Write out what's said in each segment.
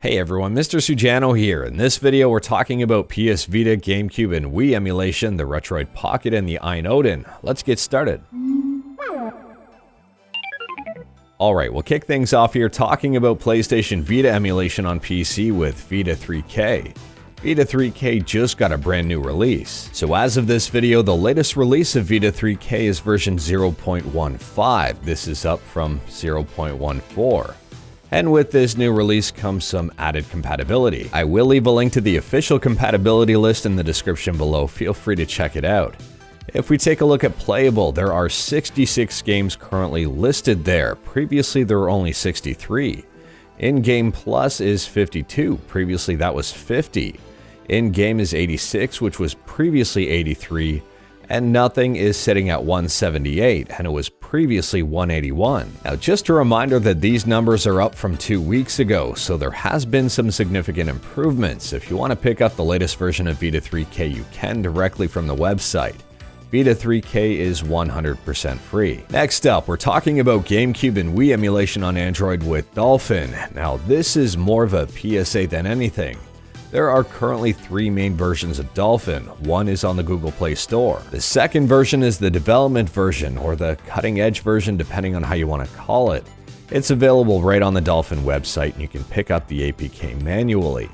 Hey everyone, Mr. Sujano here. In this video, we're talking about PS Vita, GameCube, and Wii emulation, the Retroid Pocket, and the AYN Odin. Let's get started. Alright, we'll kick things off here talking about PlayStation Vita emulation on PC with Vita 3K. Vita 3K just got a brand new release. So as of this video, the latest release of Vita 3K is version 0.15. This is up from 0.14. And with this new release comes some added compatibility. I will leave a link to the official compatibility list in the description below. Feel free to check it out. If we take a look at playable, there are 66 games currently listed there. Previously, there were only 63. In-game plus is 52. Previously, that was 50. In-game is 86, which was previously 83. And nothing is sitting at 178, and it was previously 181. Now, just a reminder that these numbers are up from 2 weeks ago, so there has been some significant improvements. If you want to pick up the latest version of Vita 3K, you can directly from the website. Vita 3K is 100% free. Next up, we're talking about GameCube and Wii emulation on Android with Dolphin. Now, this is more of a PSA than anything. There are currently 3 main versions of Dolphin. One is on the Google Play Store. The second version is the development version, or the cutting-edge version depending on how you want to call it. It's available right on the Dolphin website, and you can pick up the APK manually.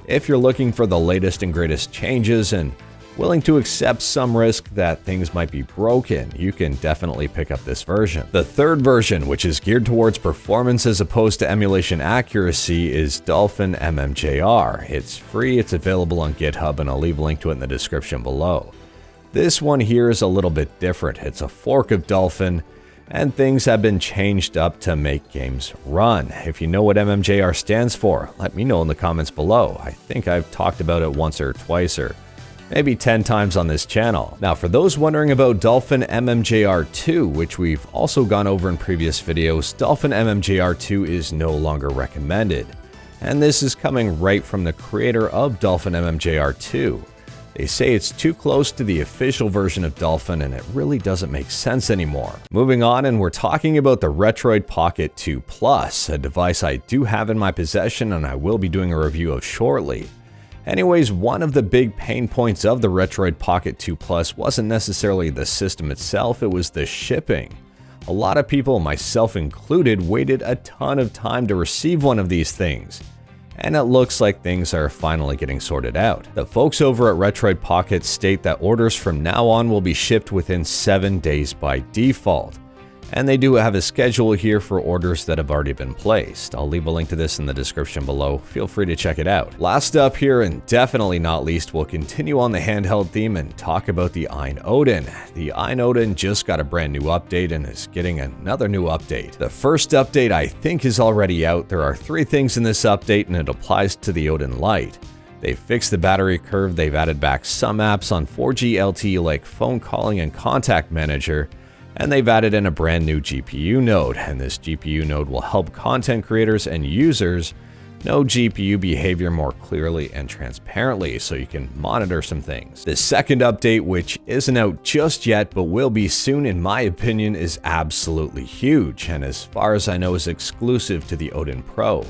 If you're looking for the latest and greatest changes and willing to accept some risk that things might be broken, you can definitely pick up this version. The third version, which is geared towards performance as opposed to emulation accuracy, is Dolphin MMJR. It's free, it's available on GitHub, and I'll leave a link to it in the description below. This one here is a little bit different. It's a fork of Dolphin, and things have been changed up to make games run. If you know what MMJR stands for, let me know in the comments below. I think I've talked about it once or twice, or maybe 10 times on this channel. Now, for those wondering about Dolphin MMJR 2, which we've also gone over in previous videos, Dolphin MMJR 2 is no longer recommended. And this is coming right from the creator of Dolphin MMJR 2. They say it's too close to the official version of Dolphin, and it really doesn't make sense anymore. Moving on, and we're talking about the Retroid Pocket 2 Plus, a device I do have in my possession and I will be doing a review of shortly. Anyways, one of the big pain points of the Retroid Pocket 2 Plus wasn't necessarily the system itself, it was the shipping. A lot of people, myself included, waited a ton of time to receive one of these things. And it looks like things are finally getting sorted out. The folks over at Retroid Pocket state that orders from now on will be shipped within 7 days by default. And they do have a schedule here for orders that have already been placed. I'll leave a link to this in the description below. Feel free to check it out. Last up here, and definitely not least, we'll continue on the handheld theme and talk about the AYN Odin. The AYN Odin just got a brand new update and is getting another new update. The first update I think is already out. There are 3 things in this update, and it applies to the Odin Lite. They've fixed the battery curve, they've added back some apps on 4G LTE like phone calling and contact manager, and they've added in a brand new GPU node, and this GPU node will help content creators and users know GPU behavior more clearly and transparently so you can monitor some things. The second update, which isn't out just yet but will be soon in my opinion, is absolutely huge, and as far as I know is exclusive to the Odin Pro.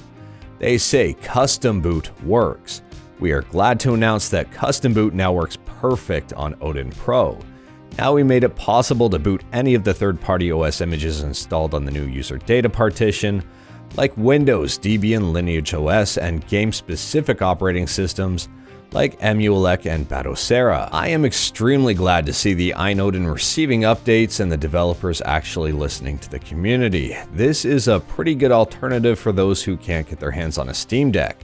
They say Custom Boot works. We are glad to announce that Custom Boot now works perfect on Odin Pro. Now we made it possible to boot any of the third-party OS images installed on the new user data partition, like Windows, Debian, Lineage OS, and game-specific operating systems like Emulation and Batocera. I am extremely glad to see the AYN Odin receiving updates and the developers actually listening to the community. This is a pretty good alternative for those who can't get their hands on a Steam Deck,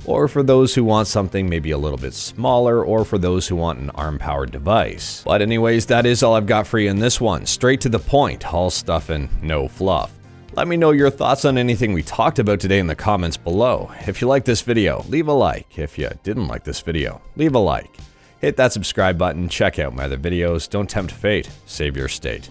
or for those who want something maybe a little bit smaller, or for those who want an ARM-powered device. But anyways, that is all I've got for you in this one. Straight to the point, all stuff and no fluff. Let me know your thoughts on anything we talked about today in the comments below. If you liked this video, leave a like. If you didn't like this video, leave a like. Hit that subscribe button, check out my other videos, don't tempt fate, save your state.